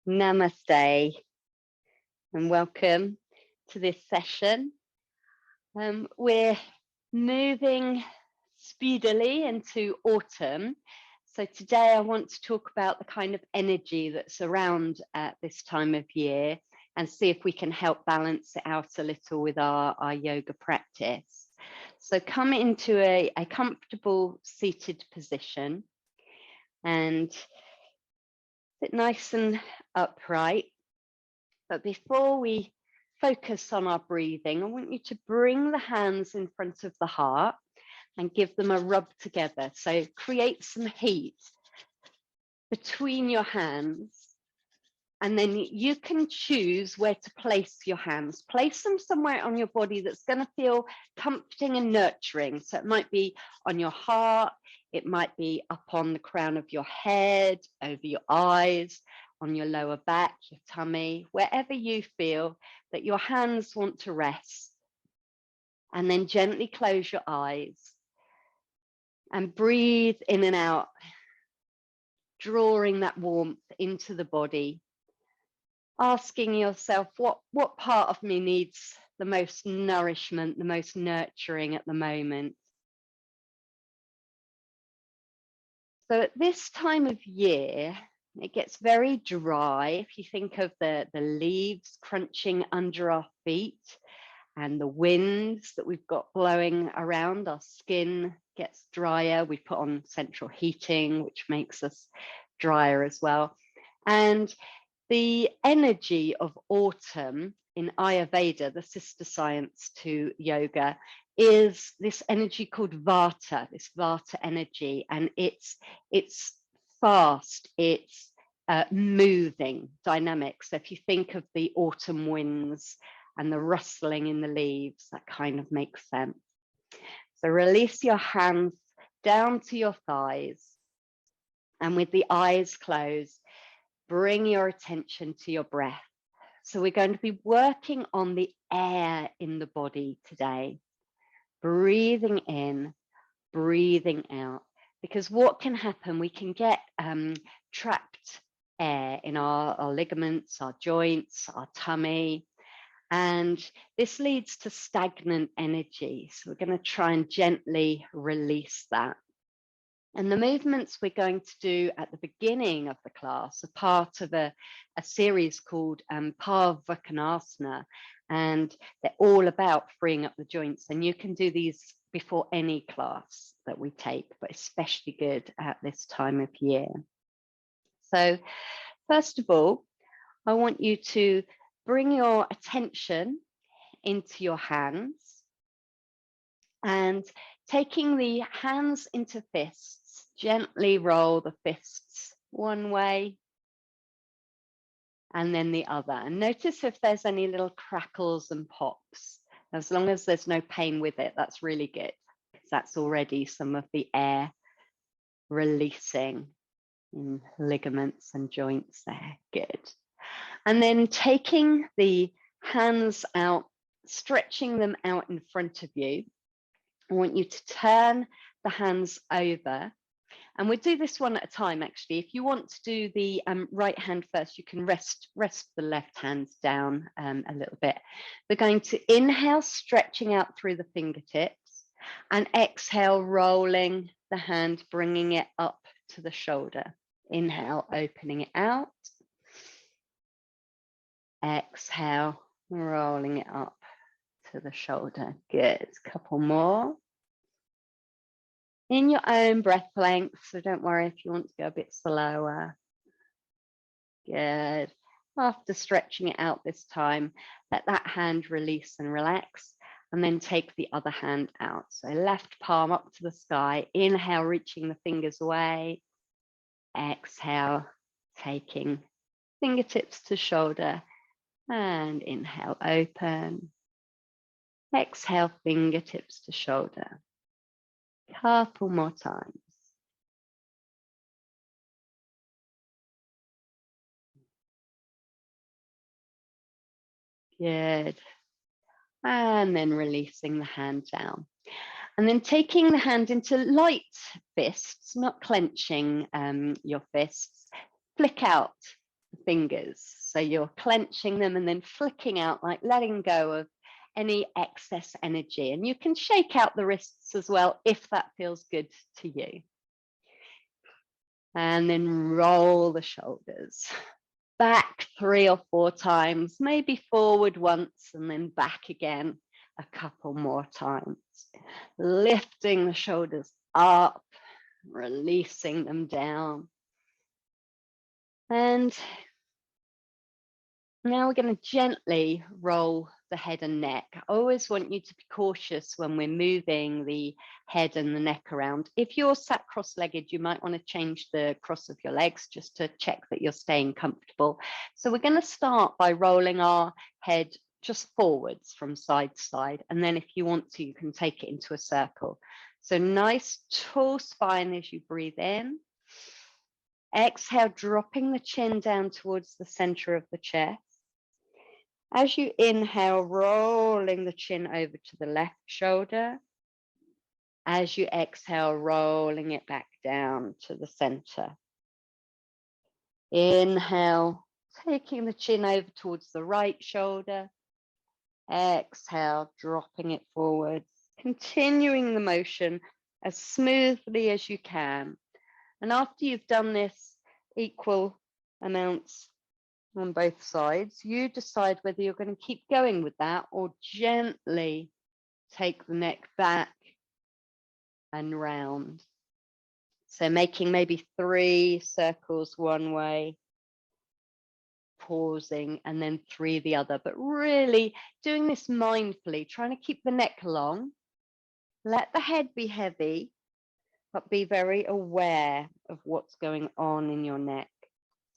Namaste and welcome to this session. We're moving speedily into autumn. So today I want to talk about the kind of energy that's around at this time of year and see if we can help balance it out a little with our yoga practice. So come into a comfortable seated position and sit nice and upright. But before we focus on our breathing, I want you to bring the hands in front of the heart and give them a rub together. So create some heat between your hands. And then you can choose where to place your hands. Place them somewhere on your body that's going to feel comforting and nurturing. So it might be on your heart, it might be up on the crown of your head, over your eyes, on your lower back, your tummy, wherever you feel that your hands want to rest. And then gently close your eyes and breathe in and out, drawing that warmth into the body. Asking yourself, what part of me needs the most nourishment, the most nurturing at the moment? So at this time of year, it gets very dry. If you think of the leaves crunching under our feet and the winds that we've got blowing around, our skin gets drier. We put on central heating, which makes us drier as well. And the energy of autumn in Ayurveda, the sister science to yoga, is this energy called Vata, this Vata energy. And it's fast, it's moving, dynamic. So if you think of the autumn winds and the rustling in the leaves, that kind of makes sense. So release your hands down to your thighs. And with the eyes closed, bring your attention to your breath. So we're going to be working on the air in the body today. Breathing in, breathing out. Because what can happen, we can get trapped air in our ligaments, our joints, our tummy. And this leads to stagnant energy. So we're going to try and gently release that. And the movements we're going to do at the beginning of the class are part of a series called Parvakonasana, and they're all about freeing up the joints. And you can do these before any class that we take, but especially good at this time of year. So first of all, I want you to bring your attention into your hands and taking the hands into fists, gently roll the fists one way and then the other. And notice if there's any little crackles and pops. As long as there's no pain with it, that's really good. That's already some of the air releasing in ligaments and joints there. Good. And then taking the hands out, stretching them out in front of you. I want you to turn the hands over, and we'll do this one at a time. Actually, if you want to do the right hand first, you can rest the left hand down a little bit. We're going to inhale, stretching out through the fingertips, and exhale, rolling the hand, bringing it up to the shoulder. Inhale, opening it out. Exhale, rolling it up to the shoulder. Good. Couple more. In your own breath length, so don't worry if you want to go a bit slower. Good. After stretching it out this time, let that hand release and relax, and then take the other hand out. So left palm up to the sky. Inhale, reaching the fingers away. Exhale, taking fingertips to shoulder. And inhale, open. Exhale, fingertips to shoulder. Couple more times. Good. And then releasing the hand down. And then taking the hand into light fists, not clenching your fists. Flick out the fingers. So you're clenching them and then flicking out, like letting go of any excess energy. And you can shake out the wrists as well if that feels good to you. And then roll the shoulders. Back 3 or 4 times, maybe forward once and then back again a couple more times. Lifting the shoulders up, releasing them down. And now we're going to gently roll the head and neck. I always want you to be cautious when we're moving the head and the neck around. If you're sat cross-legged, you might want to change the cross of your legs just to check that you're staying comfortable. So we're going to start by rolling our head just forwards from side to side. And then if you want to, you can take it into a circle. So nice tall spine as you breathe in. Exhale, dropping the chin down towards the center of the chest. As you inhale, rolling the chin over to the left shoulder. As you exhale, rolling it back down to the center. Inhale, taking the chin over towards the right shoulder. Exhale, dropping it forwards, continuing the motion as smoothly as you can. And after you've done this equal amounts on both sides, you decide whether you're going to keep going with that or gently take the neck back and round. So making maybe 3 circles one way, pausing, and then 3 the other, but really doing this mindfully, trying to keep the neck long. Let the head be heavy, but be very aware of what's going on in your neck.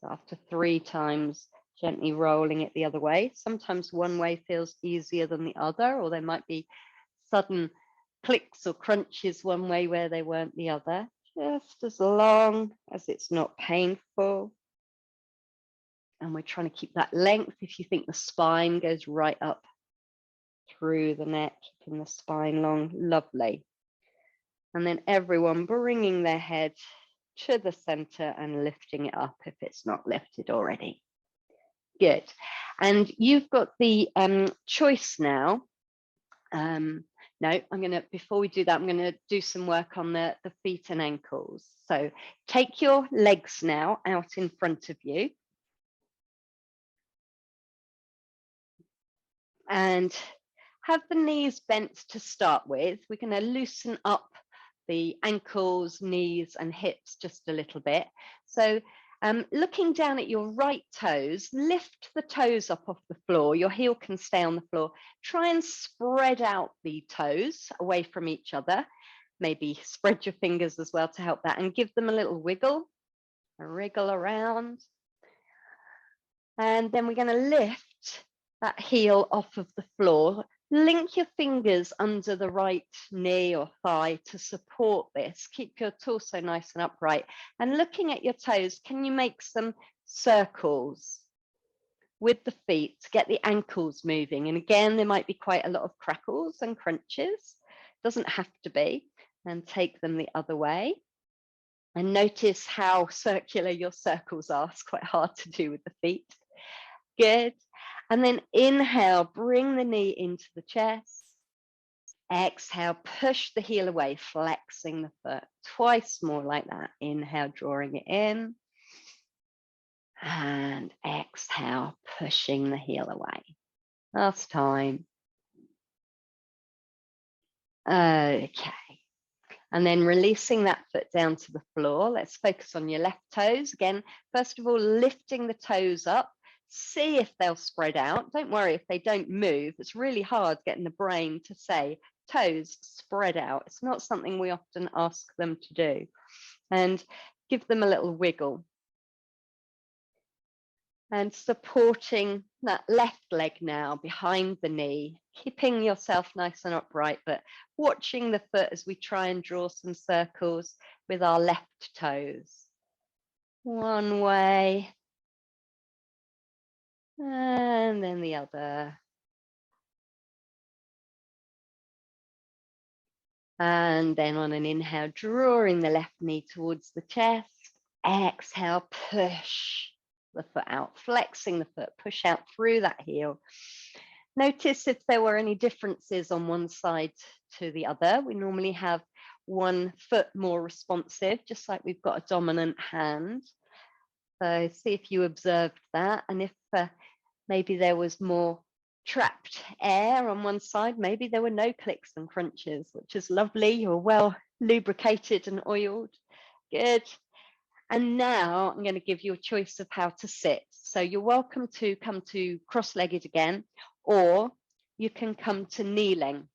So after 3 times, gently rolling it the other way. Sometimes one way feels easier than the other, or there might be sudden clicks or crunches one way where they weren't the other. Just as long as it's not painful. And we're trying to keep that length. If you think the spine goes right up through the neck, keeping the spine long, lovely. And then everyone bringing their head to the center and lifting it up if it's not lifted already. Good. And you've got the choice now. No, I'm going to, before we do that, I'm going to do some work on the feet and ankles. So take your legs now out in front of you. And have the knees bent to start with. We're going to loosen up the ankles, knees, and hips just a little bit. So looking down at your right toes, lift the toes up off the floor. Your heel can stay on the floor. Try and spread out the toes away from each other. Maybe spread your fingers as well to help that, and give them a little wiggle, a wriggle around. And then we're going to lift that heel off of the floor. Link your fingers under the right knee or thigh to support this. Keep your torso nice and upright. And looking at your toes, can you make some circles with the feet to get the ankles moving? And again, there might be quite a lot of crackles and crunches. Doesn't have to be. And take them the other way. And notice how circular your circles are. It's quite hard to do with the feet. Good. And then inhale, bring the knee into the chest. Exhale, push the heel away, flexing the foot. Twice more like that. Inhale, drawing it in. And exhale, pushing the heel away. Last time. Okay. And then releasing that foot down to the floor. Let's focus on your left toes. Again, first of all, lifting the toes up. See if they'll spread out. Don't worry if they don't move. It's really hard getting the brain to say, toes spread out. It's not something we often ask them to do. And give them a little wiggle. And supporting that left leg now behind the knee, keeping yourself nice and upright, but watching the foot as we try and draw some circles with our left toes. One way. And then the other. And then on an inhale, drawing the left knee towards the chest. Exhale, push the foot out, flexing the foot, push out through that heel. Notice if there were any differences on one side to the other. We normally have one foot more responsive, just like we've got a dominant hand. So see if you observed that, and if maybe there was more trapped air on one side, maybe there were no clicks and crunches, which is lovely. You're well lubricated and oiled. Good. And now I'm going to give you a choice of how to sit. So you're welcome to come to cross-legged again, or you can come to kneeling.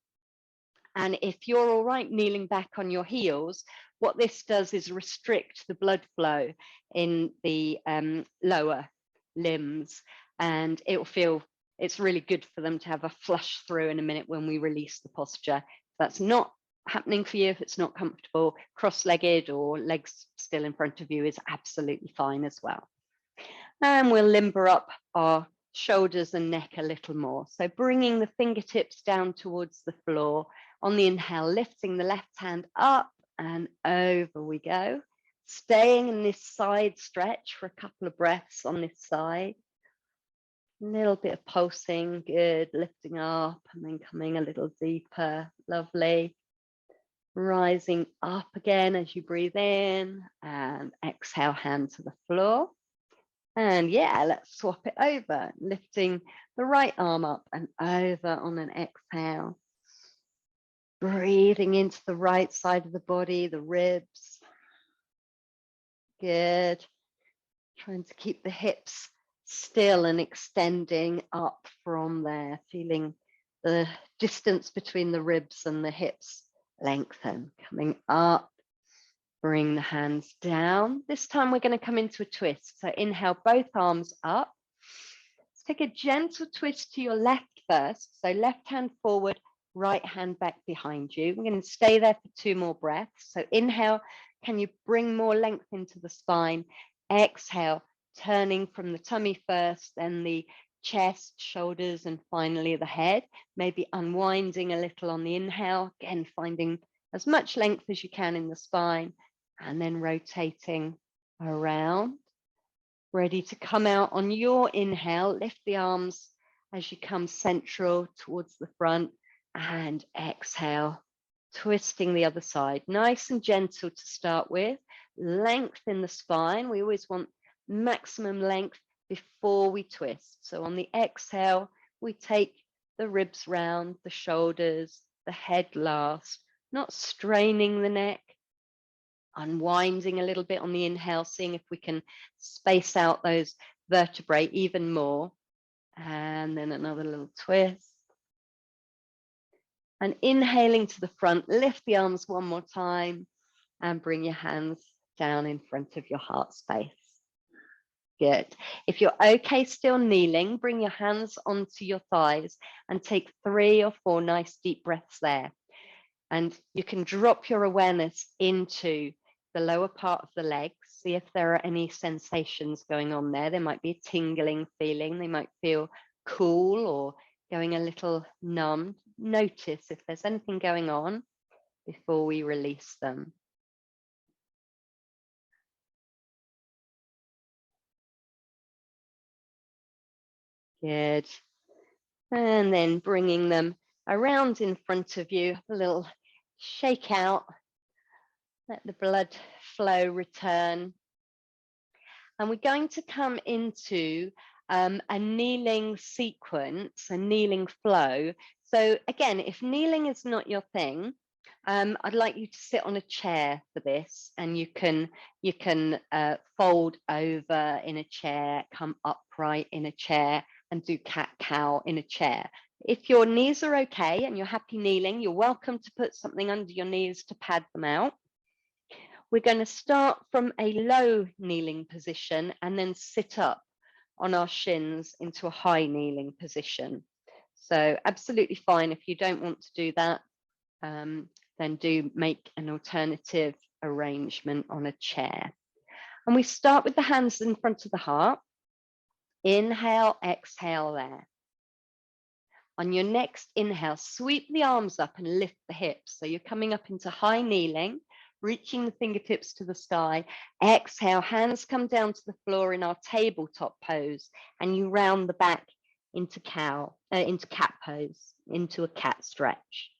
And if you're all right kneeling back on your heels, what this does is restrict the blood flow in the lower limbs, and it will feel, it's really good for them to have a flush through in a minute when we release the posture. If that's not happening for you, if it's not comfortable, cross-legged or legs still in front of you is absolutely fine as well. And we'll limber up our shoulders and neck a little more. So bringing the fingertips down towards the floor. On the inhale, lifting the left hand up and over we go. Staying in this side stretch for a couple of breaths on this side. A little bit of pulsing, good, lifting up and then coming a little deeper, lovely. Rising up again as you breathe in and exhale, hand to the floor. And yeah, let's swap it over, lifting the right arm up and over on an exhale. Breathing into the right side of the body, the ribs. Good. Trying to keep the hips still and extending up from there, feeling the distance between the ribs and the hips lengthen. Coming up, bring the hands down. This time we're going to come into a twist. So inhale, both arms up. Let's take a gentle twist to your left first. So left hand forward, right hand back behind you. We're going to stay there for 2 more breaths. So inhale, can you bring more length into the spine? Exhale, turning from the tummy first, then the chest, shoulders, and finally the head. Maybe unwinding a little on the inhale. Again, finding as much length as you can in the spine, and then rotating around. Ready to come out on your inhale. Lift the arms as you come central towards the front, and exhale, twisting the other side. Nice and gentle to start with. Length in the spine. We always want maximum length before we twist. So on the exhale, we take the ribs round, the shoulders, the head last, not straining the neck. Unwinding a little bit on the inhale, seeing if we can space out those vertebrae even more. And then another little twist. And inhaling to the front, lift the arms one more time and bring your hands down in front of your heart space. Good. If you're okay still kneeling, bring your hands onto your thighs and take 3 or 4 nice deep breaths there. And you can drop your awareness into the lower part of the legs. See if there are any sensations going on there. There might be a tingling feeling. They might feel cool or going a little numb. Notice if there's anything going on before we release them. Good. And then bringing them around in front of you, a little shake out. Let the blood flow return. And we're going to come into a kneeling sequence, a kneeling flow. So again, if kneeling is not your thing, I'd like you to sit on a chair for this, and you can fold over in a chair, come upright in a chair, and do cat-cow in a chair. If your knees are okay and you're happy kneeling, you're welcome to put something under your knees to pad them out. We're going to start from a low kneeling position and then sit up on our shins into a high kneeling position. So absolutely fine if you don't want to do that, then do make an alternative arrangement on a chair. And we start with the hands in front of the heart. Inhale, exhale there. On your next inhale, sweep the arms up and lift the hips. So you're coming up into high kneeling. reaching the fingertips to the sky. Exhale, hands come down to the floor in our tabletop pose, and you round the back into into cat pose, into a cat stretch.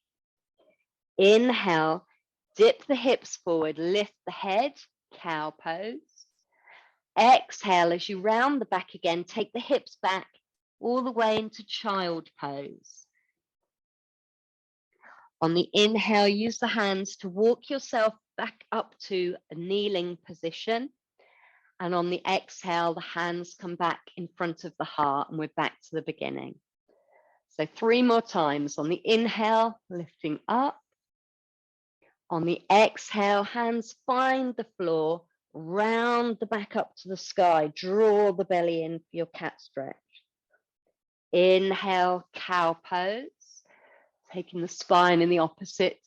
Inhale, dip the hips forward, lift the head, cow pose. Exhale, as you round the back again, take the hips back all the way into child pose. On the inhale, use the hands to walk yourself back up to a kneeling position. And on the exhale, the hands come back in front of the heart and we're back to the beginning. So 3 more times. On the inhale, lifting up. On the exhale, hands find the floor, round the back up to the sky, draw the belly in for your cat stretch. Inhale, cow pose, taking the spine in the opposite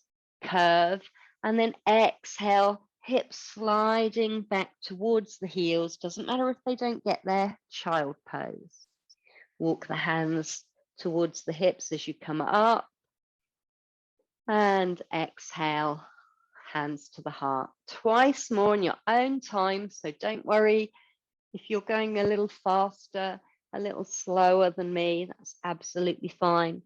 curve, and then exhale, hips sliding back towards the heels. Doesn't matter if they don't get there, child pose. Walk the hands towards the hips as you come up, and exhale, hands to the heart. Twice more in your own time, so don't worry if you're going a little faster, a little slower than me, that's absolutely fine.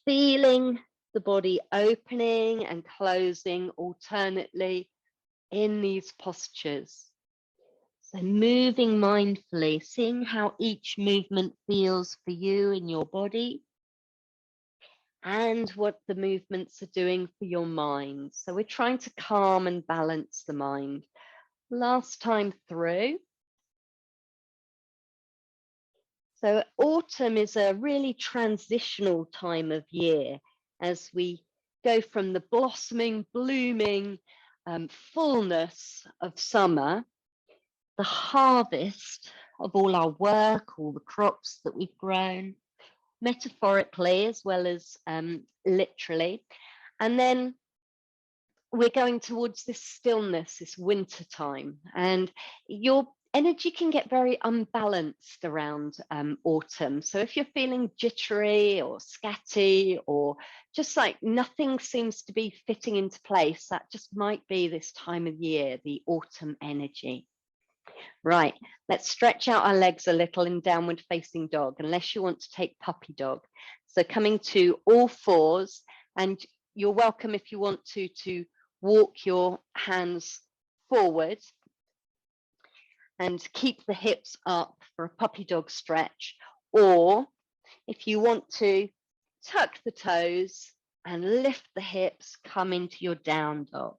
Feeling the body opening and closing alternately in these postures. So moving mindfully, seeing how each movement feels for you in your body and what the movements are doing for your mind. So we're trying to calm and balance the mind. Last time through. So autumn is a really transitional time of year as we go from the blossoming, blooming fullness of summer, the harvest of all our work, all the crops that we've grown, metaphorically as well as literally. And then we're going towards this stillness, this winter time, and your energy can get very unbalanced around autumn. So if you're feeling jittery or scatty or just like nothing seems to be fitting into place, that just might be this time of year, the autumn energy. Right, let's stretch out our legs a little in downward facing dog, unless you want to take puppy dog. So coming to all fours, and you're welcome if you want to walk your hands forward and keep the hips up for a puppy dog stretch. Or if you want to tuck the toes and lift the hips, come into your down dog.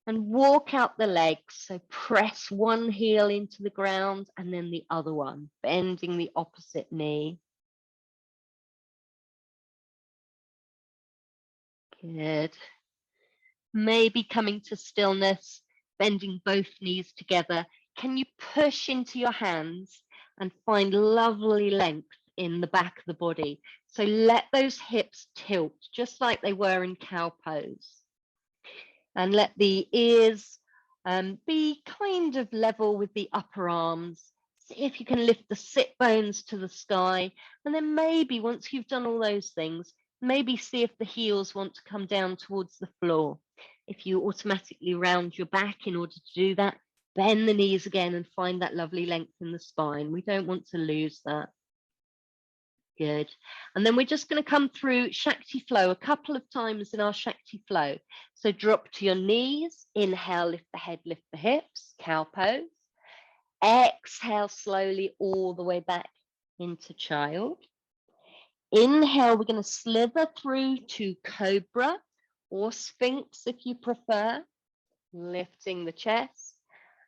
And walk out the legs, so press one heel into the ground and then the other one, bending the opposite knee. Good. Maybe coming to stillness, bending both knees together. Can you push into your hands and find lovely length in the back of the body? So let those hips tilt, just like they were in cow pose. And let the ears be kind of level with the upper arms. See if you can lift the sit bones to the sky. And then maybe once you've done all those things, maybe see if the heels want to come down towards the floor. If you automatically round your back in order to do that, bend the knees again and find that lovely length in the spine. We don't want to lose that. Good. And then we're just going to come through Shakti flow a couple of times in our Shakti flow. So drop to your knees, inhale, lift the head, lift the hips, cow pose. Exhale slowly all the way back into child. Inhale, we're going to slither through to cobra or sphinx if you prefer, lifting the chest.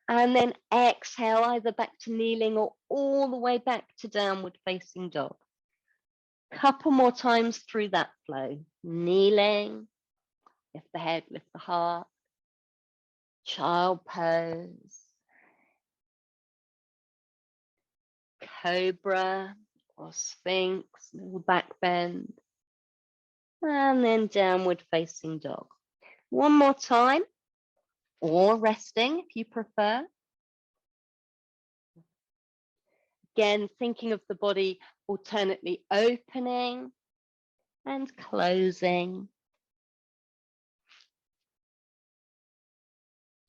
And then exhale either back to kneeling or all the way back to downward facing dog. Couple more times through that flow. Kneeling, lift the head, lift the heart. Child pose. Cobra or sphinx, little back bend. And then downward facing dog. One more time, or resting if you prefer. Again, thinking of the body alternately opening and closing.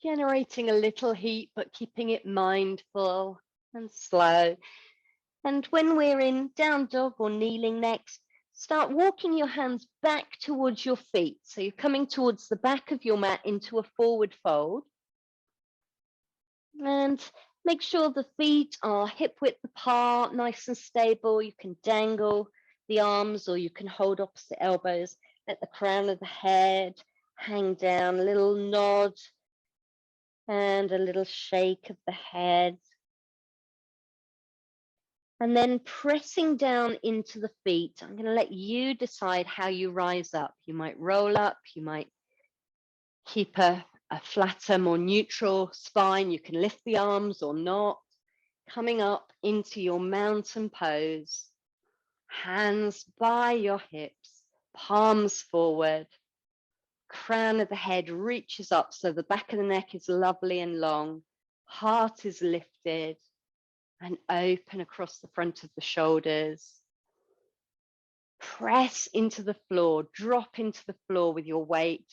generating a little heat, but keeping it mindful and slow. And when we're in down dog or kneeling next, start walking your hands back towards your feet. So you're coming towards the back of your mat into a forward fold. And make sure the feet are hip width apart, nice and stable. You can dangle the arms or you can hold opposite elbows. Let the crown of the head hang down, a little nod and a little shake of the head. And then pressing down into the feet, I'm going to let you decide how you rise up. You might roll up, you might keep a flatter, more neutral spine. You can lift the arms or not. Coming up into your mountain pose, hands by your hips, palms forward, crown of the head reaches up so the back of the neck is lovely and long, heart is lifted and open across the front of the shoulders. Press into the floor, drop into the floor with your weight.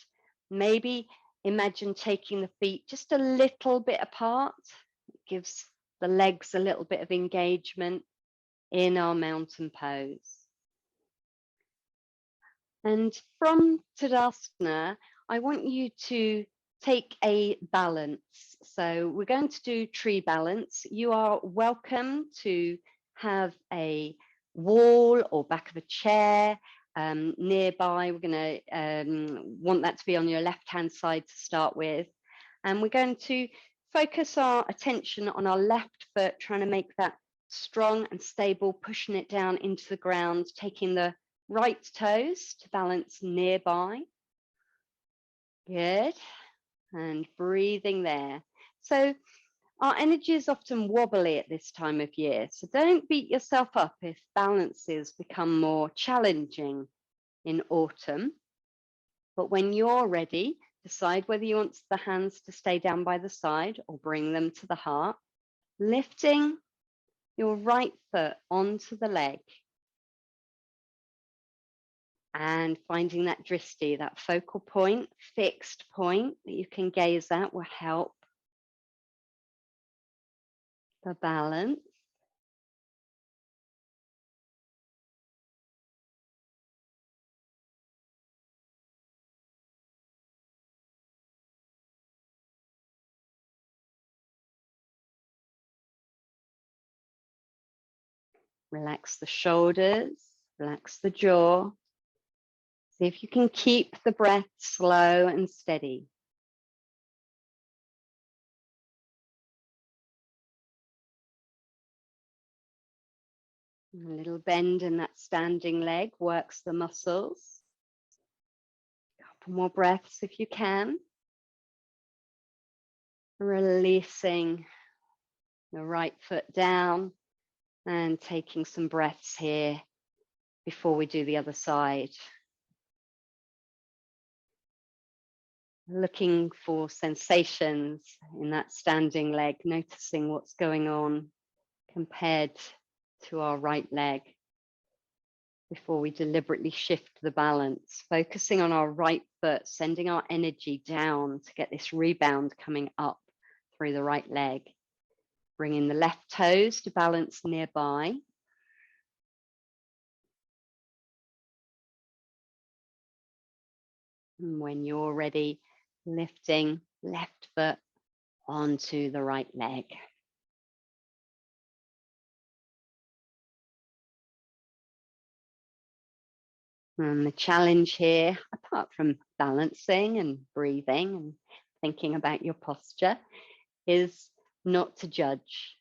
Maybe imagine taking the feet just a little bit apart. It gives the legs a little bit of engagement in our mountain pose. And from Tadasana, I want you to take a balance. So we're going to do tree balance. You are welcome to have a wall or back of a chair nearby. We're going to want that to be on your left-hand side to start with. And we're going to focus our attention on our left foot, trying to make that strong and stable, pushing it down into the ground, taking the right toes to balance nearby. Good. And breathing there. So our energy is often wobbly at this time of year. So don't beat yourself up if balances become more challenging in autumn. But when you're ready, decide whether you want the hands to stay down by the side or bring them to the heart. Lifting your right foot onto the leg and finding that drishti, that focal point, fixed point that you can gaze at will help the balance. Relax the shoulders, relax the jaw. See if you can keep the breath slow and steady. A little bend in that standing leg works the muscles. A couple more breaths if you can. Releasing the right foot down and taking some breaths here before we do the other side. Looking for sensations in that standing leg, noticing what's going on compared to our right leg before we deliberately shift the balance, focusing on our right foot, sending our energy down to get this rebound coming up through the right leg. Bringing the left toes to balance nearby. And when you're ready, lifting left foot onto the right leg. And the challenge here, apart from balancing and breathing and thinking about your posture, is not to judge.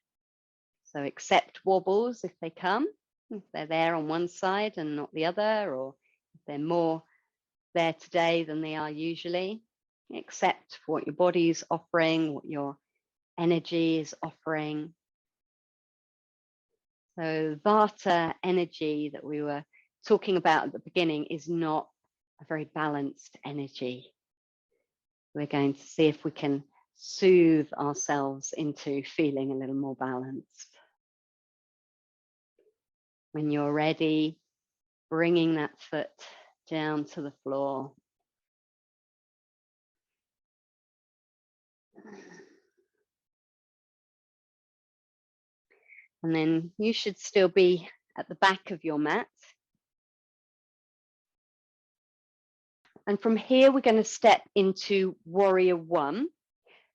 So accept wobbles if they come, if they're there on one side and not the other, or if they're more there today than they are usually. Accept what your body is offering, what your energy is offering. So Vata energy that we were talking about at the beginning is not a very balanced energy. We're going to see if we can soothe ourselves into feeling a little more balanced. When you're ready, bringing that foot down to the floor. And then you should still be at the back of your mat. And from here, we're going to step into Warrior One.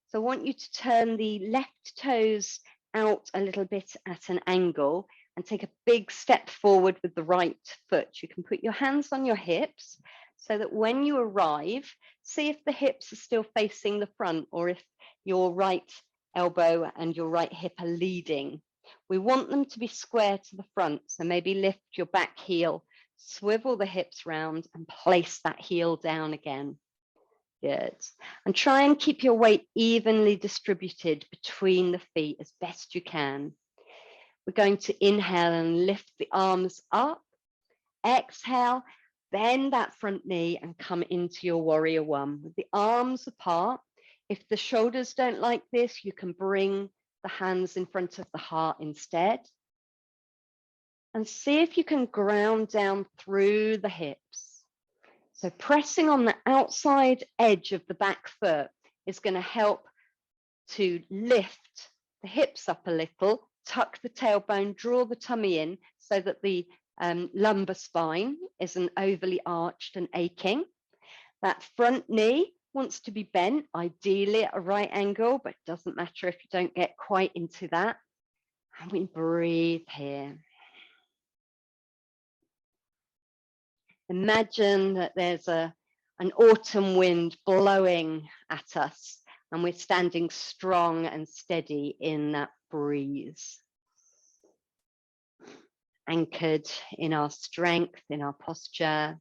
So I want you to turn the left toes out a little bit at an angle and take a big step forward with the right foot. You can put your hands on your hips so that when you arrive, see if the hips are still facing the front or if your right elbow and your right hip are leading. We want them to be square to the front, so maybe lift your back heel, swivel the hips round and place that heel down again. Good. And try and keep your weight evenly distributed between the feet as best you can. We're going to inhale and lift the arms up. Exhale, bend that front knee and come into your Warrior One with the arms apart. If the shoulders don't like this, you can bring the hands in front of the heart instead. And see if you can ground down through the hips. So pressing on the outside edge of the back foot is going to help to lift the hips up a little, tuck the tailbone, draw the tummy in so that the lumbar spine isn't overly arched and aching. That front knee wants to be bent, ideally at a right angle, but it doesn't matter if you don't get quite into that. And we breathe here. Imagine that there's an autumn wind blowing at us and we're standing strong and steady in that breeze. Anchored in our strength, in our posture.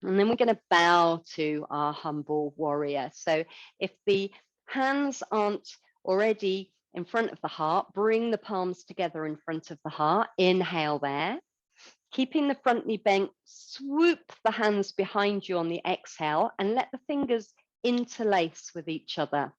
And then we're going to bow to our humble warrior. So if the hands aren't already in front of the heart, bring the palms together in front of the heart. Inhale there. Keeping the front knee bent, swoop the hands behind you on the exhale and let the fingers interlace with each other.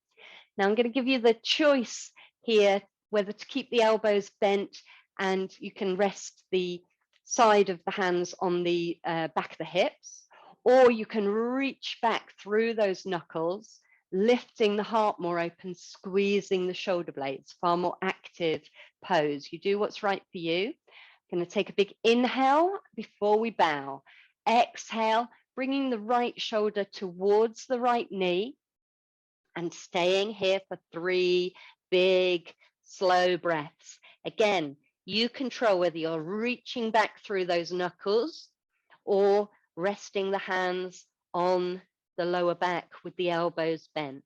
Now I'm going to give you the choice here whether to keep the elbows bent and you can rest the side of the hands on the back of the hips, or you can reach back through those knuckles, lifting the heart more open, squeezing the shoulder blades, far more active pose. You do what's right for you. Going to take a big inhale before we bow. Exhale, bringing the right shoulder towards the right knee and staying here for 3 big, slow breaths. Again, you control whether you're reaching back through those knuckles or resting the hands on the lower back with the elbows bent.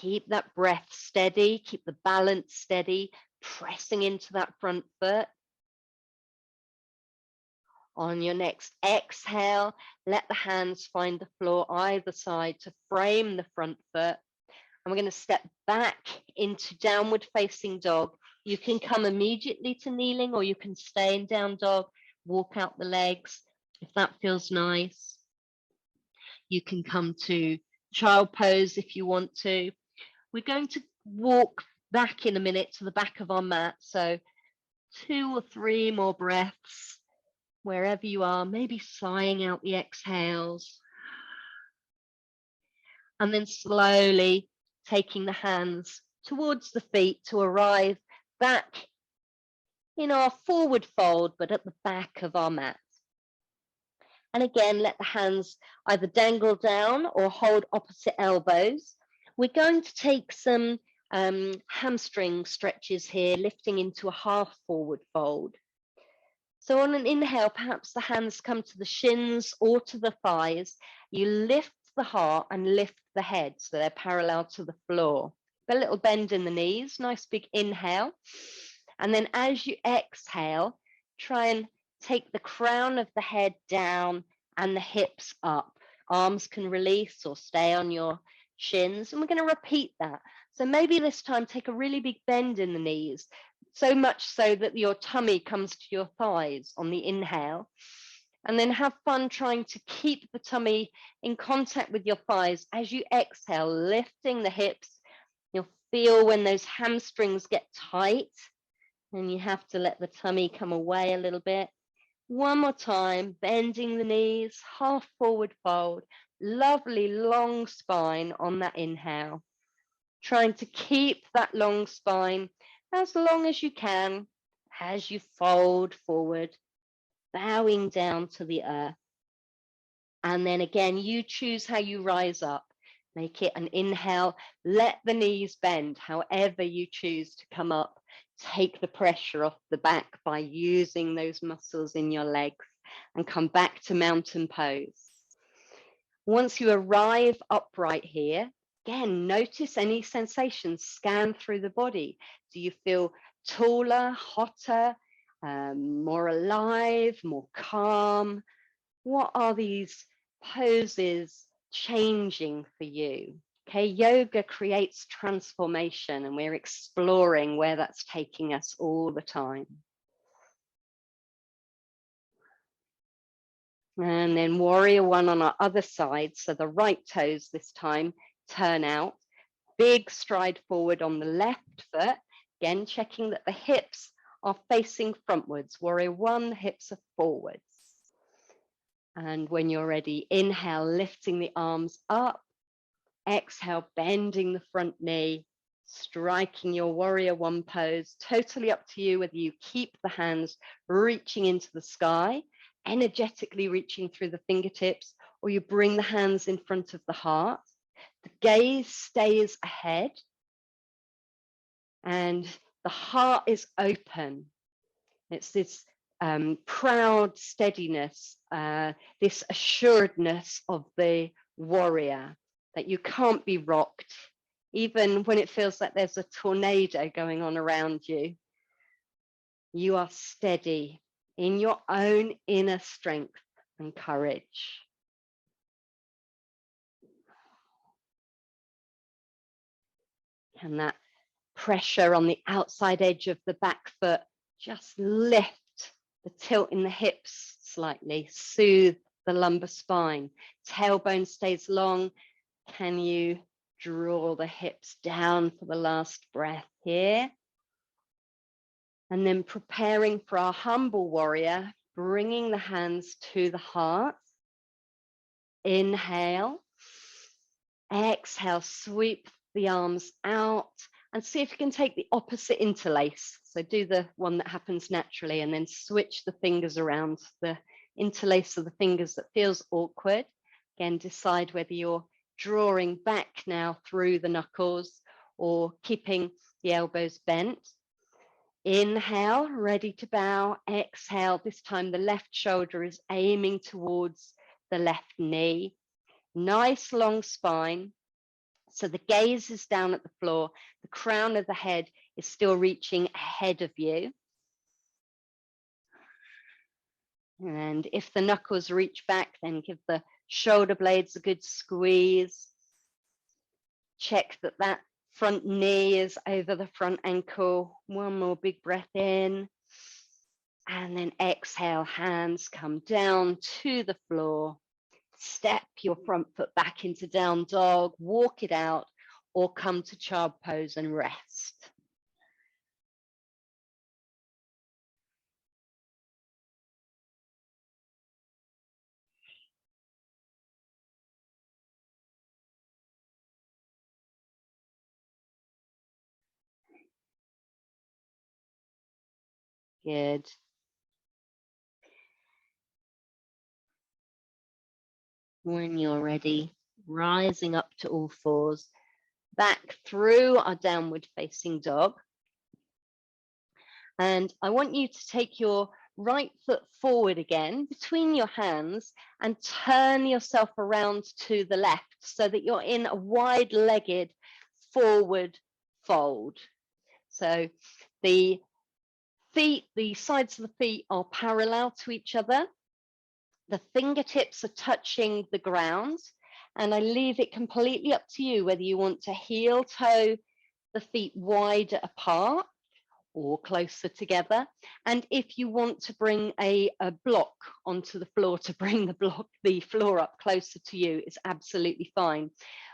Keep that breath steady, keep the balance steady, pressing into that front foot. On your next exhale, let the hands find the floor either side to frame the front foot. And we're going to step back into downward facing dog. You can come immediately to kneeling or you can stay in down dog, walk out the legs if that feels nice. You can come to child pose if you want to. We're going to walk back in a minute to the back of our mat. So 2 or 3 more breaths. Wherever you are, maybe sighing out the exhales. And then slowly taking the hands towards the feet to arrive back in our forward fold, but at the back of our mat. And again, let the hands either dangle down or hold opposite elbows. We're going to take some hamstring stretches here, lifting into a half forward fold. So on an inhale, perhaps the hands come to the shins or to the thighs. You lift the heart and lift the head so they're parallel to the floor. A little bend in the knees, nice big inhale. And then as you exhale, try and take the crown of the head down and the hips up. Arms can release or stay on your shins. And we're going to repeat that. So maybe this time take a really big bend in the knees, so much so that your tummy comes to your thighs on the inhale. And then have fun trying to keep the tummy in contact with your thighs as you exhale, lifting the hips. You'll feel when those hamstrings get tight and you have to let the tummy come away a little bit. One more time, bending the knees, half forward fold, lovely long spine on that inhale. trying to keep that long spine as long as you can as you fold forward, bowing down to the earth. And then again, you choose how you rise up. Make it an inhale, let the knees bend, however you choose to come up. Take the pressure off the back by using those muscles in your legs and come back to mountain pose. Once you arrive upright here, again, notice any sensations, scan through the body. Do you feel taller, hotter, more alive, more calm? What are these poses changing for you? Okay, yoga creates transformation, and we're exploring where that's taking us all the time. And then warrior one on our other side. So the right toes this time turn out. Big stride forward on the left foot. Again, checking that the hips are facing frontwards. Warrior one, the hips are forwards. And when you're ready, inhale, lifting the arms up. Exhale, bending the front knee, striking your warrior one pose. Totally up to you whether you keep the hands reaching into the sky, energetically reaching through the fingertips, or you bring the hands in front of the heart. The gaze stays ahead and the heart is open. It's this proud steadiness, this assuredness of the warrior, that you can't be rocked, even when it feels like there's a tornado going on around you. You are steady in your own inner strength and courage. And that pressure on the outside edge of the back foot just lift the tilt in the hips slightly, soothe the lumbar spine. Tailbone stays long. Can you draw the hips down for the last breath here? And then preparing for our humble warrior, bringing the hands to the heart. Inhale. Exhale, sweep the arms out and see if you can take the opposite interlace. So do the one that happens naturally and then switch the fingers around. The interlace of the fingers that feels awkward. Again, decide whether you're drawing back now through the knuckles or keeping the elbows bent. Inhale, ready to bow. Exhale, this time the left shoulder is aiming towards the left knee. Nice long spine. So the gaze is down at the floor. The crown of the head is still reaching ahead of you. And if the knuckles reach back, then give the shoulder blades a good squeeze. Check that that front knee is over the front ankle. One more big breath in. And then exhale, hands come down to the floor. Step your front foot back into down dog, walk it out, or come to child pose and rest. Good. When you're ready, rising up to all fours, back through our downward facing dog. And I want you to take your right foot forward again between your hands and turn yourself around to the left so that you're in a wide-legged forward fold. So the feet, the sides of the feet are parallel to each other. The fingertips are touching the ground, and I leave it completely up to you whether you want to heel toe the feet wider apart or closer together. And if you want to bring a block onto the floor to bring the floor up closer to you, it's absolutely fine.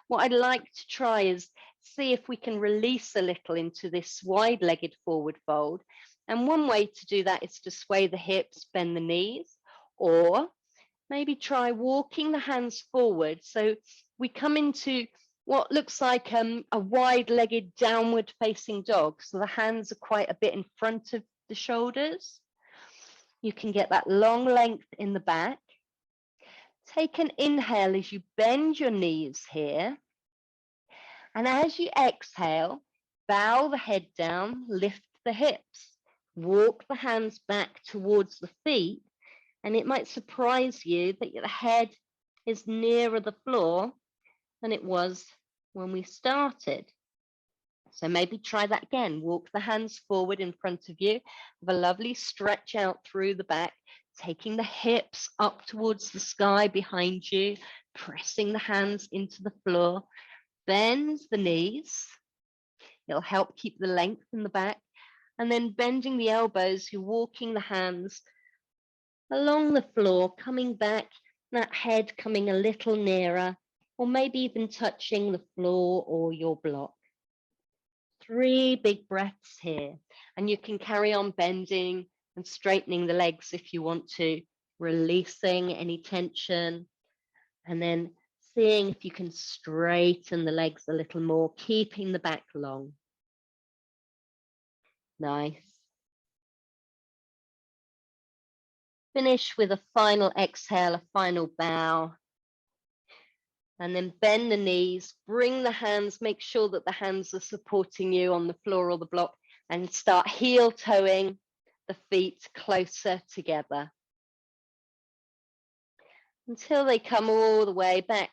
What I'd like to try is see if we can release a little into this wide-legged forward fold. And one way to do that is to sway the hips, bend the knees, or maybe try walking the hands forward. So we come into what looks like a wide-legged downward facing dog. So the hands are quite a bit in front of the shoulders. You can get that long length in the back. Take an inhale as you bend your knees here. And as you exhale, bow the head down, lift the hips, walk the hands back towards the feet. And it might surprise you that the head is nearer the floor than it was when we started. So maybe try that again. Walk the hands forward in front of you. Have a lovely stretch out through the back, taking the hips up towards the sky behind you, pressing the hands into the floor. Bend the knees. It'll help keep the length in the back. And then bending the elbows, you're walking the hands along the floor, coming back, that head coming a little nearer, or maybe even touching the floor or your block. 3 big breaths here, and you can carry on bending and straightening the legs if you want to, releasing any tension, and then seeing if you can straighten the legs a little more, keeping the back long. Nice. Finish with a final exhale, a final bow. And then bend the knees, bring the hands, make sure that the hands are supporting you on the floor or the block, and start heel toeing the feet closer together until they come all the way back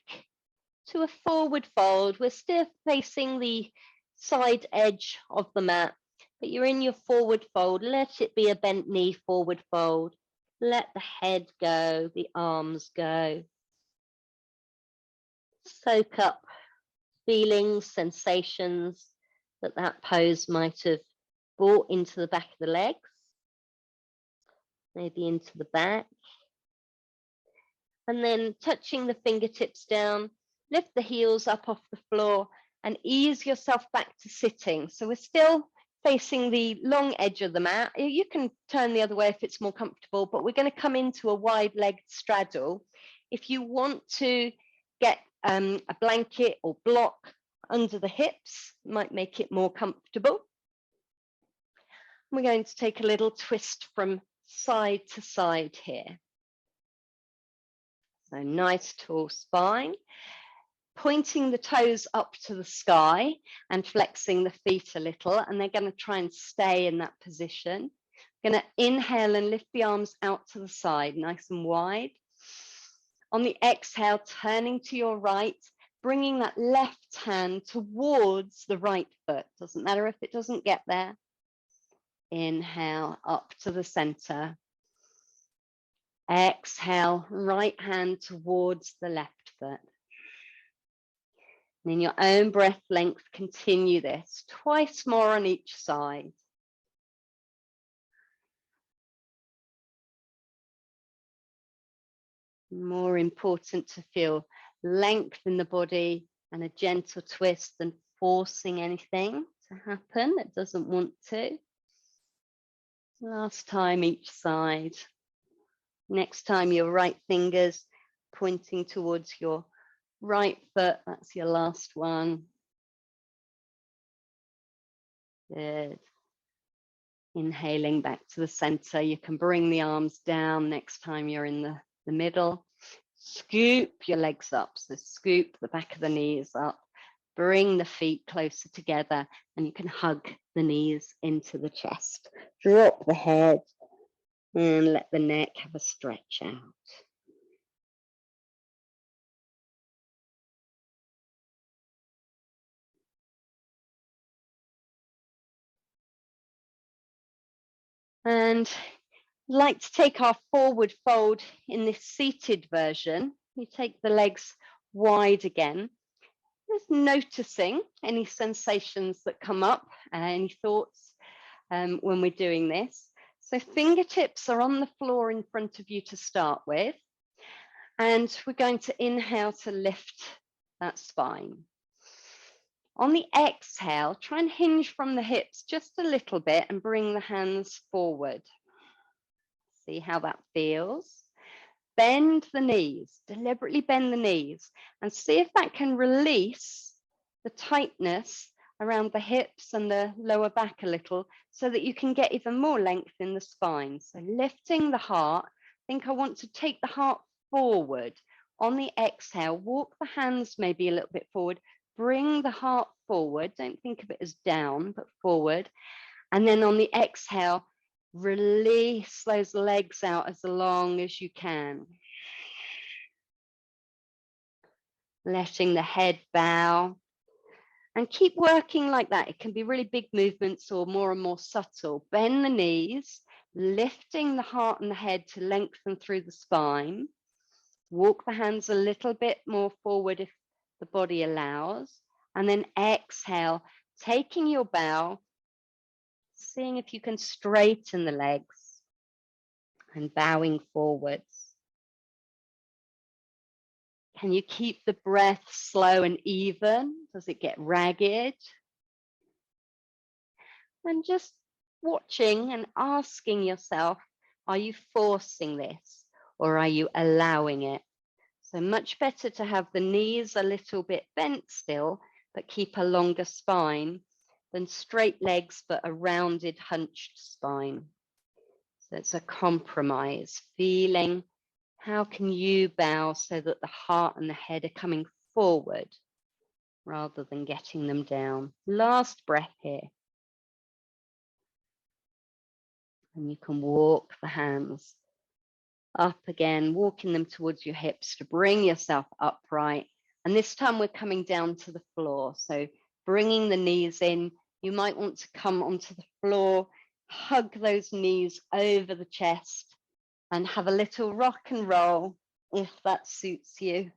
to a forward fold. We're still facing the side edge of the mat, but you're in your forward fold. Let it be a bent knee forward fold. Let the head go, the arms go. Soak up feelings, sensations that pose might have brought into the back of the legs, maybe into the back. And then touching the fingertips down, lift the heels up off the floor and ease yourself back to sitting. So we're still facing the long edge of the mat. You can turn the other way if it's more comfortable, but we're going to come into a wide-legged straddle. If you want to get a blanket or block under the hips, might make it more comfortable. We're going to take a little twist from side to side here. So nice tall spine, pointing the toes up to the sky and flexing the feet a little, and they're going to try and stay in that position. Going to inhale and lift the arms out to the side, nice and wide. On the exhale, turning to your right, bringing that left hand towards the right foot. Doesn't matter if it doesn't get there. Inhale up to the center. Exhale, right hand towards the left foot. And in your own breath length, continue this twice more on each side. More important to feel length in the body and a gentle twist than forcing anything to happen that doesn't want to. Last time each side. Next time your right fingers pointing towards your right foot. That's your last one. Good. Inhaling back to the center. You can bring the arms down next time you're in the middle. Scoop your legs up. So scoop the back of the knees up. Bring the feet closer together, and you can hug the knees into the chest. Drop the head and let the neck have a stretch out. And I'd like to take our forward fold in this seated version. You take the legs wide again. Just noticing any sensations that come up, any thoughts when we're doing this. So fingertips are on the floor in front of you to start with. And we're going to inhale to lift that spine. On the exhale, try and hinge from the hips just a little bit and bring the hands forward. See how that feels. Bend the knees, deliberately bend the knees, and see if that can release the tightness around the hips and the lower back a little so that you can get even more length in the spine. So lifting the heart, I think I want to take the heart forward. On the exhale, walk the hands maybe a little bit forward, bring the heart forward. Don't think of it as down, but forward. And then on the exhale, release those legs out as long as you can. Letting the head bow. And keep working like that. It can be really big movements or more and more subtle. Bend the knees, lifting the heart and the head to lengthen through the spine. Walk the hands a little bit more forward if the body allows. And then exhale, taking your bow, seeing if you can straighten the legs and bowing forwards. Can you keep the breath slow and even? Does it get ragged? And just watching and asking yourself, are you forcing this or are you allowing it? So much better to have the knees a little bit bent still, but keep a longer spine than straight legs, but a rounded, hunched spine. So it's a compromise, feeling how can you bow so that the heart and the head are coming forward rather than getting them down. Last breath here. And you can walk the hands up again, walking them towards your hips to bring yourself upright. And this time we're coming down to the floor. So bringing the knees in, you might want to come onto the floor, hug those knees over the chest and have a little rock and roll if that suits you.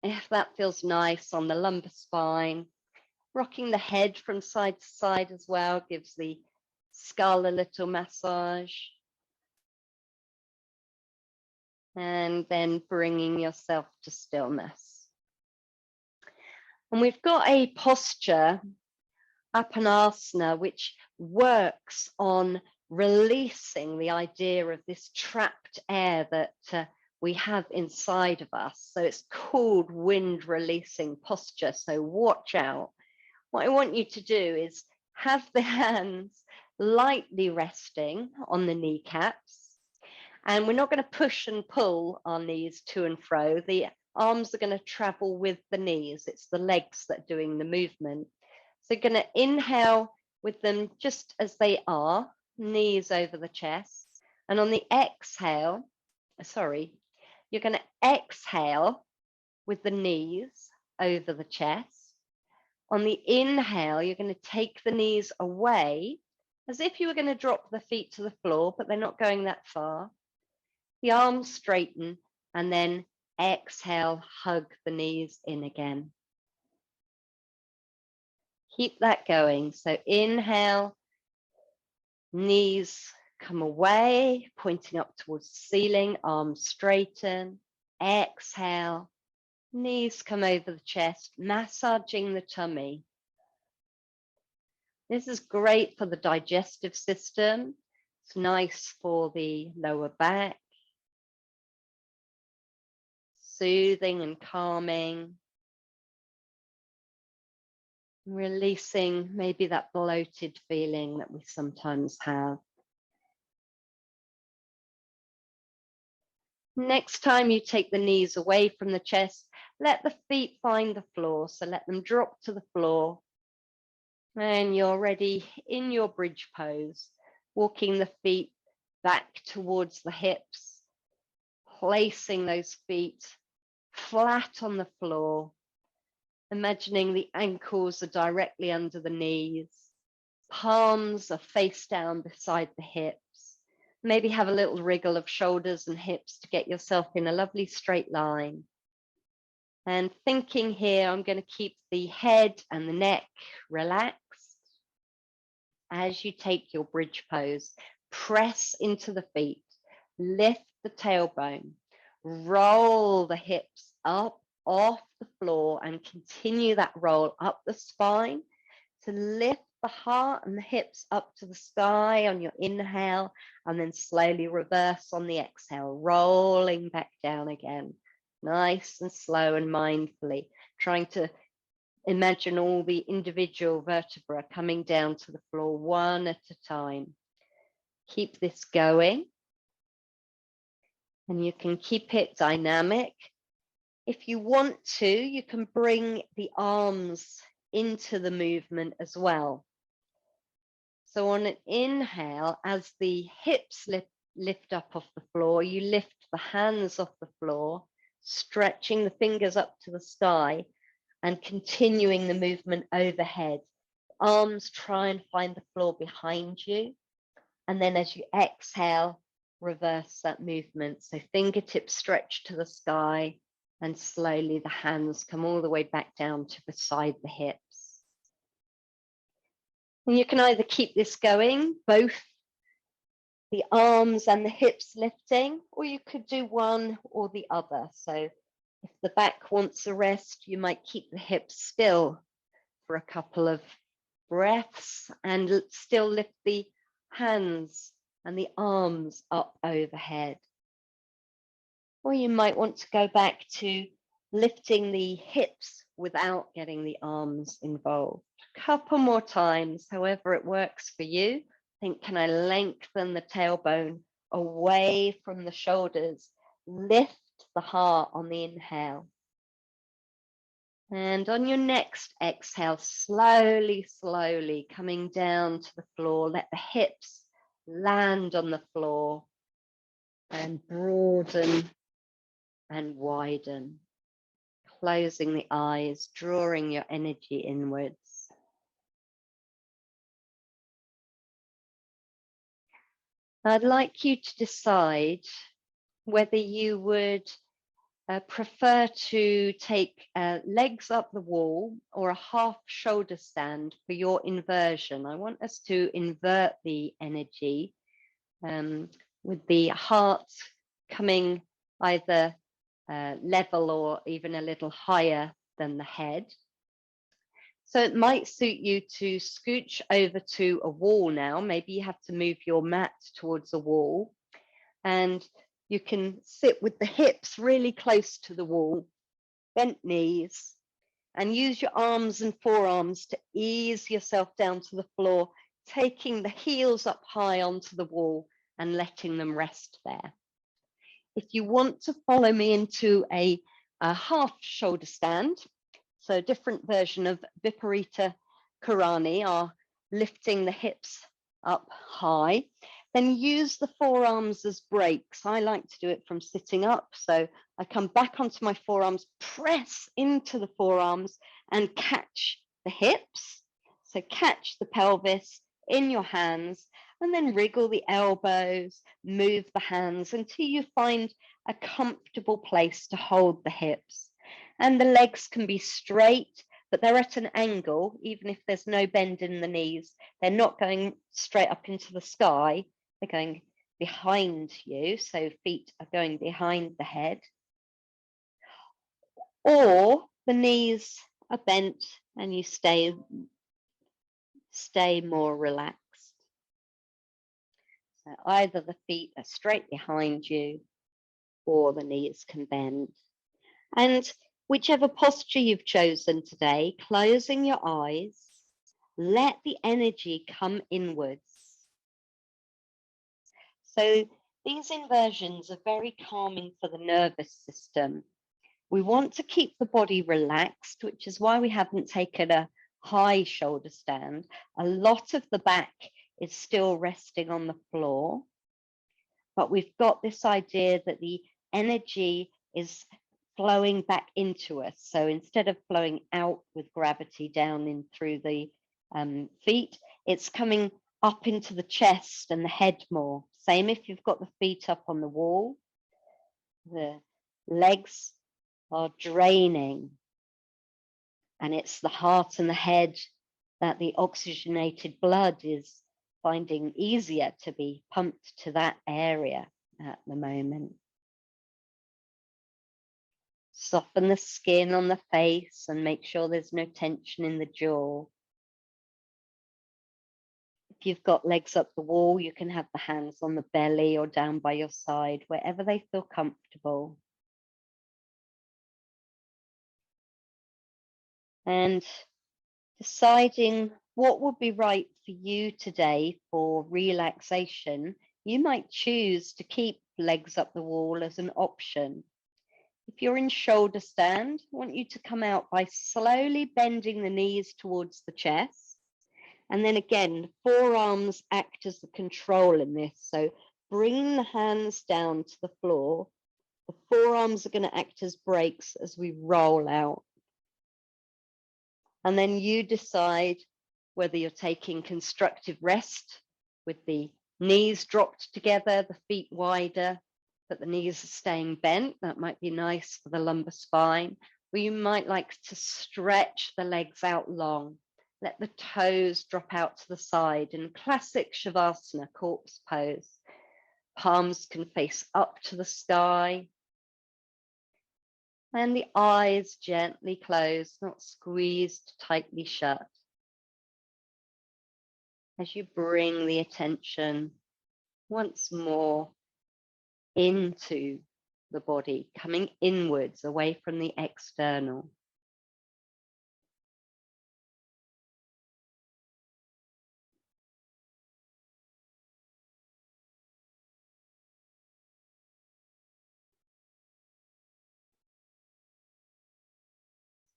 If that feels nice on the lumbar spine. Rocking the head from side to side as well gives the skull a little massage. And then bringing yourself to stillness. And we've got a posture, Apanasana, which works on releasing the idea of this trapped air that we have inside of us. So it's called wind releasing posture. So watch out. What I want you to do is have the hands lightly resting on the kneecaps. And we're not going to push and pull our knees to and fro. The arms are going to travel with the knees. It's the legs that are doing the movement. So you're going to inhale with them just as they are, knees over the chest. And on the exhale, you're going to exhale with the knees over the chest. On the inhale, you're going to take the knees away as if you were going to drop the feet to the floor, but they're not going that far. The arms straighten and then exhale, hug the knees in again. Keep that going. So inhale, knees come away, pointing up towards the ceiling, arms straighten. Exhale, knees come over the chest, massaging the tummy. This is great for the digestive system. It's nice for the lower back. Soothing and calming. Releasing maybe that bloated feeling that we sometimes have. Next time you take the knees away from the chest, let the feet find the floor. So let them drop to the floor. And you're ready in your bridge pose, walking the feet back towards the hips, placing those feet flat on the floor, imagining the ankles are directly under the knees, palms are face down beside the hips. Maybe have a little wriggle of shoulders and hips to get yourself in a lovely straight line. And thinking here, I'm going to keep the head and the neck relaxed. As you take your bridge pose, press into the feet, lift the tailbone, roll the hips up off the floor and continue that roll up the spine to lift the heart and the hips up to the sky on your inhale, and then slowly reverse on the exhale, rolling back down again, nice and slow and mindfully, trying to Imagine all the individual vertebrae coming down to the floor one at a time. Keep this going, and you can keep it dynamic. If you want to, you can bring the arms into the movement as well. So on an inhale, as the hips lift up off the floor, you lift the hands off the floor, stretching the fingers up to the sky and continuing the movement overhead. Arms try and find the floor behind you. And then as you exhale, reverse that movement. So fingertips stretch to the sky, and slowly the hands come all the way back down to beside the hips. And you can either keep this going, both the arms and the hips lifting, or you could do one or the other. So if the back wants a rest, you might keep the hips still for a couple of breaths and still lift the hands and the arms up overhead. Or you might want to go back to lifting the hips without getting the arms involved. A couple more times, however it works for you. Think, can I lengthen the tailbone away from the shoulders? Lift the heart on the inhale. And on your next exhale, slowly, slowly coming down to the floor, let the hips land on the floor and broaden and widen, closing the eyes, drawing your energy inwards. I'd like you to decide whether you would prefer to take legs up the wall or a half shoulder stand for your inversion. I want us to invert the energy with the heart coming either level or even a little higher than the head. So it might suit you to scooch over to a wall now. Maybe you have to move your mat towards a wall, and you can sit with the hips really close to the wall, bent knees, and use your arms and forearms to ease yourself down to the floor, taking the heels up high onto the wall and letting them rest there. If you want to follow me into a half shoulder stand, so a different version of Viparita Karani, are lifting the hips up high, then use the forearms as brakes. I like to do it from sitting up. So I come back onto my forearms, press into the forearms and catch the hips. So catch the pelvis in your hands and then wriggle the elbows, move the hands until you find a comfortable place to hold the hips. And the legs can be straight, but they're at an angle, even if there's no bend in the knees. They're not going straight up into the sky. They're going behind you, so feet are going behind the head. Or the knees are bent and you stay more relaxed. So either the feet are straight behind you or the knees can bend. And whichever posture you've chosen today, closing your eyes, let the energy come inwards. So these inversions are very calming for the nervous system. We want to keep the body relaxed, which is why we haven't taken a high shoulder stand. A lot of the back is still resting on the floor, but we've got this idea that the energy is flowing back into us. So instead of flowing out with gravity down in through the feet, it's coming up into the chest and the head more. Same if you've got the feet up on the wall. The legs are draining, and it's the heart and the head that the oxygenated blood is finding easier to be pumped to that area at the moment. Soften the skin on the face and make sure there's no tension in the jaw. If you've got legs up the wall, you can have the hands on the belly or down by your side, wherever they feel comfortable. and deciding what would be right for you today for relaxation. You might choose to keep legs up the wall as an option. If you're in shoulder stand, I want you to come out by slowly bending the knees towards the chest. And then again, forearms act as the control in this. So bring the hands down to the floor. The forearms are going to act as brakes as we roll out. And then you decide whether you're taking constructive rest with the knees dropped together, the feet wider, but the knees are staying bent. That might be nice for the lumbar spine. Or you might like to stretch the legs out long. Let the toes drop out to the side in classic Shavasana, corpse pose. Palms can face up to the sky. And the eyes gently closed, not squeezed tightly shut. As you bring the attention once more into the body, coming inwards, away from the external.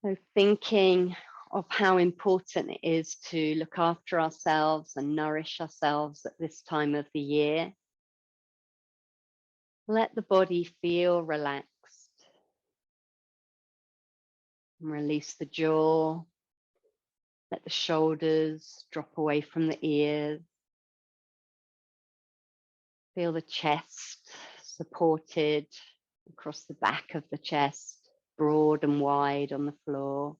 So thinking of how important it is to look after ourselves and nourish ourselves at this time of the year. Let the body feel relaxed. And release the jaw. Let the shoulders drop away from the ears. Feel the chest supported across the back of the chest, broad and wide on the floor.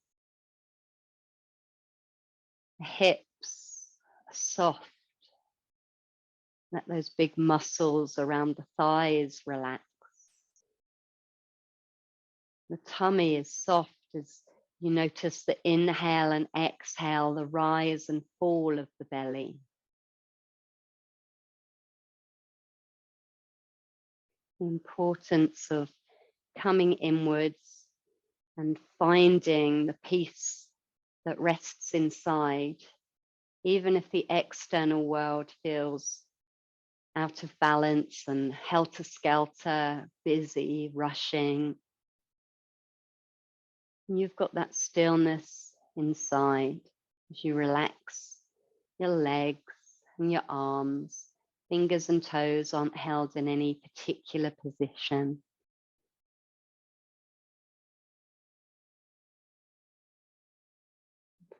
The hips are soft. Let those big muscles around the thighs relax. The tummy is soft as you notice the inhale and exhale, the rise and fall of the belly. The importance of coming inwards and finding the peace that rests inside, even if the external world feels out of balance and helter-skelter, busy, rushing. You've got that stillness inside as you relax your legs and your arms. Fingers and toes aren't held in any particular position.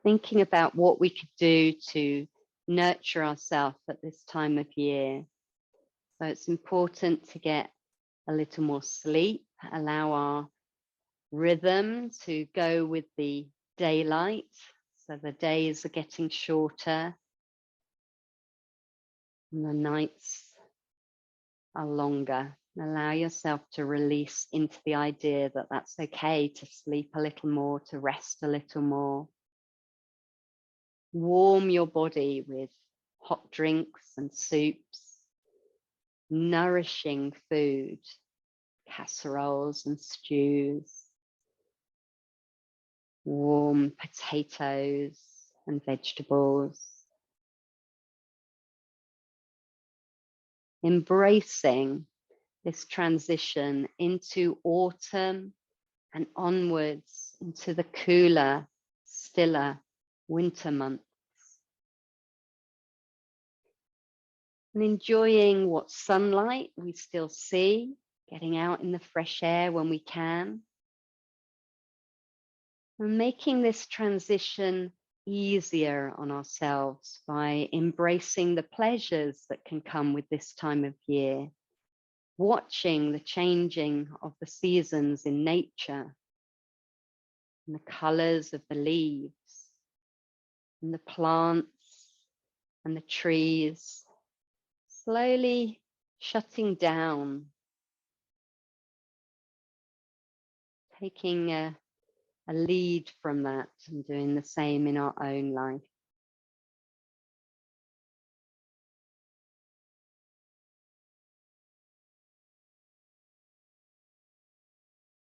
Thinking about what we could do to nurture ourselves at this time of year. So it's important to get a little more sleep, allow our rhythm to go with the daylight. So the days are getting shorter and the nights are longer. Allow yourself to release into the idea that that's okay to sleep a little more, to rest a little more. Warm your body with hot drinks and soups, nourishing food, casseroles and stews, warm potatoes and vegetables. Embracing this transition into autumn and onwards into the cooler, stiller winter months. And enjoying what sunlight we still see, getting out in the fresh air when we can. And making this transition easier on ourselves by embracing the pleasures that can come with this time of year, watching the changing of the seasons in nature, and the colors of the leaves, and the plants and the trees, slowly shutting down, taking a lead from that and doing the same in our own life.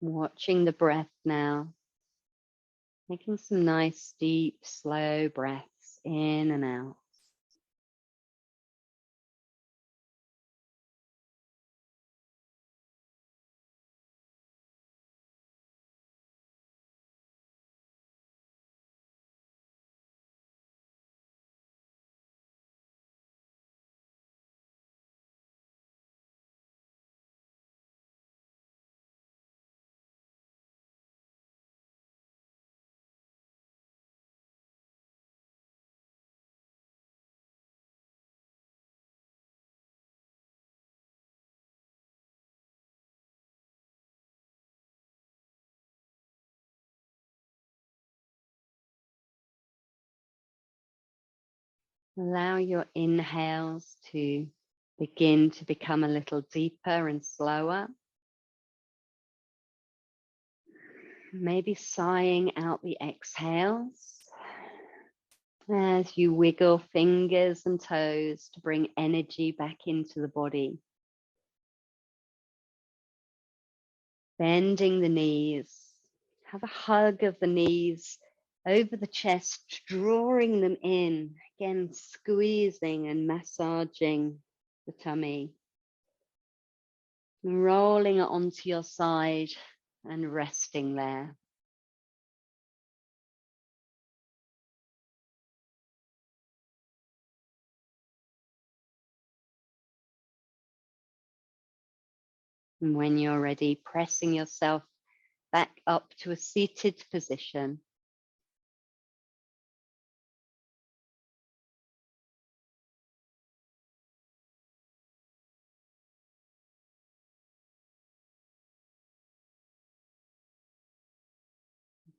Watching the breath now, Taking some nice, deep, slow breaths in and out. Allow your inhales to begin to become a little deeper and slower. Maybe sighing out the exhales as you wiggle fingers and toes to bring energy back into the body. Bending the knees. Have a hug of the knees over the chest, drawing them in. Again, squeezing and massaging the tummy. Rolling it onto your side and resting there. And when you're ready, pressing yourself back up to a seated position.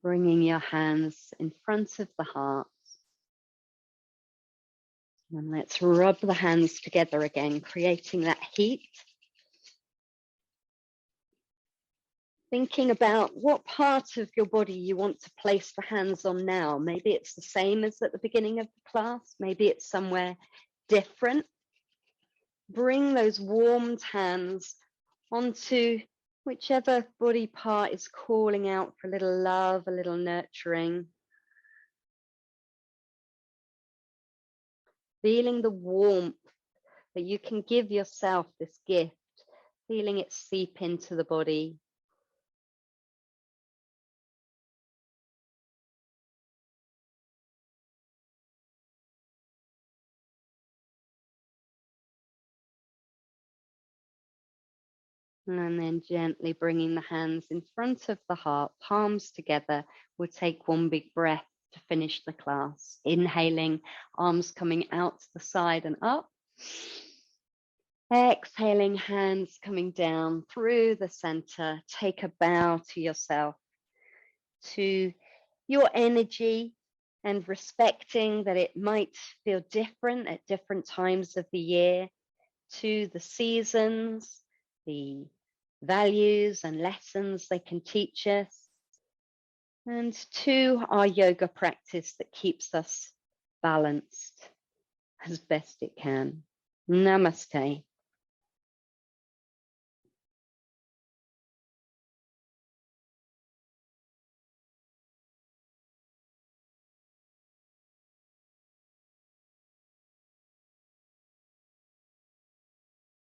Bringing your hands in front of the heart. And let's rub the hands together again, creating that heat. Thinking about what part of your body you want to place the hands on now. Maybe it's the same as at the beginning of the class. Maybe it's somewhere different. Bring those warmed hands onto whichever body part is calling out for a little love, a little nurturing. Feeling the warmth that you can give yourself, this gift, feeling it seep into the body. And then gently bringing the hands in front of the heart, palms together. We'll take one big breath to finish the class. Inhaling, arms coming out to the side and up. Exhaling, hands coming down through the center. Take a bow to yourself, to your energy, and respecting that it might feel different at different times of the year, to the seasons, the values and lessons they can teach us, and to our yoga practice that keeps us balanced as best it can. Namaste.